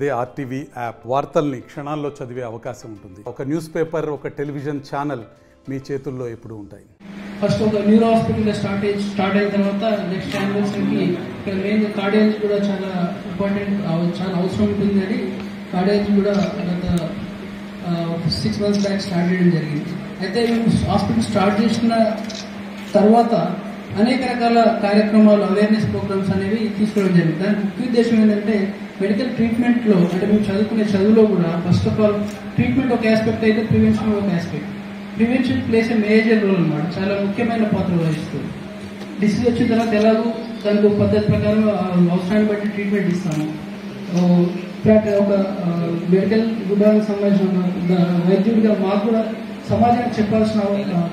అదే RTV app వార్తల్ని క్షణాల్లో చదివే అవకాశం ఉంటుంది. ఒక న్యూస్ పేపర్, ఒక టెలివిజన్ ఛానల్ మీ చేతుల్లో ఎప్పుడు ఉంటాయి. ఫస్ట్ ఒక న్యూరో హాస్పిటల్ స్టార్ట్ అయిన తర్వాత నెక్స్ట్ యానివర్సరీకి ఇక్కడ మెయిన్ కార్డియాలజీ కూడా చాలా ఇంపార్టెంట్, చాలా అవసరం ఉంటుంది అని కార్డియాలజీ కూడా గత 6 months బ్యాక్ స్టార్ట్ చేయడం జరిగింది. అయితే మేము హాస్పిటల్ స్టార్ట్ చేసిన తర్వాత అనేక రకాల కార్యక్రమాలు, అవేర్నెస్ ప్రోగ్రామ్స్ అనేవి తీసుకోవడం జరిగింది. దానికి ముఖ్య ఉద్దేశం ఏంటంటే మెడికల్ ట్రీట్మెంట్లో, అంటే మేము చదువుకునే చదువులో కూడా ఫస్ట్ ఆఫ్ ఆల్ ట్రీట్మెంట్ ఒక ఆస్పెక్ట్ అయితే ప్రివెన్షన్ ఒక aspect. Prevention place a major role అనమాట, చాలా ముఖ్యమైన పాత్ర వహిస్తుంది. డిసీజ్ వచ్చిన తర్వాత ఎలాగో దానికి పద్ధతి ప్రకారం అవసరాన్ని బట్టి ట్రీట్మెంట్ ఇస్తాము. ఒక మెడికల్ విభాగానికి సంబంధించిన వైద్యుడిగా మాకు కూడా సమాజానికి చెప్పాల్సిన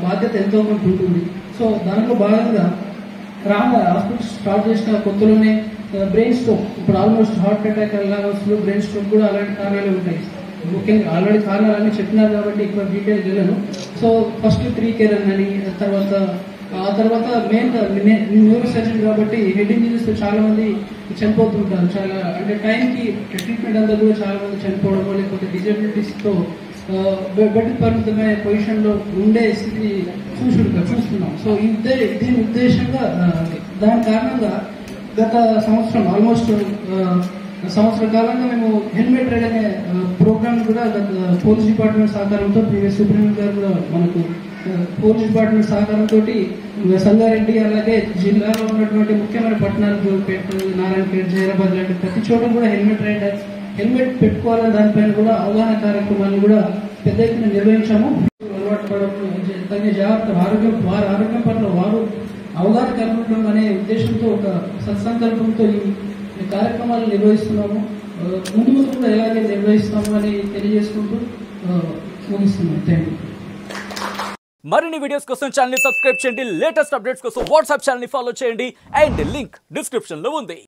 బాధ్యత ఎంతో కొంత ఉంటుంది. సో దాంట్లో భాగంగా హాస్పిటల్ స్టార్ట్ చేసిన కొత్తలోనే బ్రెయిన్ స్ట్రోక్, ఇప్పుడు ఆల్మోస్ట్ హార్ట్ అటాక్ అలాగే వస్తుంది, బ్రెయిన్ స్ట్రోక్ కూడా అలాంటి కారణాలు ఉంటాయి. ముఖ్యంగా ఆల్రెడీ కారణాలన్నీ చెప్పినారు కాబట్టి ఎక్కువ డీటెయిల్ వెళ్ళను. సో ఫస్ట్ 3 కేర్ అని, ఆ తర్వాత మెయిన్ న్యూరో సర్జన్ కాబట్టి హెడ్ ఇంజరీస్ తో చాలా మంది చనిపోతుంటారు. చాలా అంటే టైంకి ట్రీట్మెంట్ అంతా కూడా చాలా మంది చనిపోవడం, లేకపోతే డిజబిలిటీస్ తో బెడ్ పరిమితమైన పొజిషన్ లో ఉండే స్థితి చూస్తున్నాం. సో దీని ఉద్దేశంగా దాని కారణంగా గత సంవత్సరం ఆల్మోస్ట్ సంవత్సర కాలంగా మేము హెల్మెట్ రైడ్ అనే ప్రోగ్రామ్ కూడా గత పోలీస్ డిపార్ట్మెంట్ సహకారంతో ప్రీవియస్ సుప్రీం గారు కూడా మనకు పోలీస్ డిపార్ట్మెంట్ సహకారంతో సంగారెడ్డి అలాగే జిల్లాలో ఉన్నటువంటి ముఖ్యమైన పట్టణాలు జోగిపేట, నారాయణపేట, జైరాబాద్ లాంటి ప్రతి చోట కూడా హెల్మెట్ పెట్టుకోవాలని దానిపైన కూడా అవగాహన కార్యక్రమాన్ని కూడా పెద్ద ఎత్తున నిర్వహించాము. అలవాటు పడడం, తగిన జాగ్రత్త, వారి ఆరోగ్యం పట్ల వారు అవగాహన కల్పించడం అనే ఉద్దేశంతో ఒక సత్సంకల్పంతో ఈ కార్యక్రమాలు నిర్వహిస్తున్నాము. ముందు కూడా ఎలాగే నిర్వహిస్తాము అని తెలియజేసుకుంటూ ముగిస్తున్నాం. Thank you. మరిన్ని వీడియోస్ కోసం ఛానల్ ని సబ్స్క్రైబ్ చేయండి. లేటెస్ట్ అప్డేట్స్ కోసం వాట్సాప్ ఛానల్ ని ఫాలో చేయండి. అండ్ లింక్ డిస్క్రిప్షన్ లో ఉంది.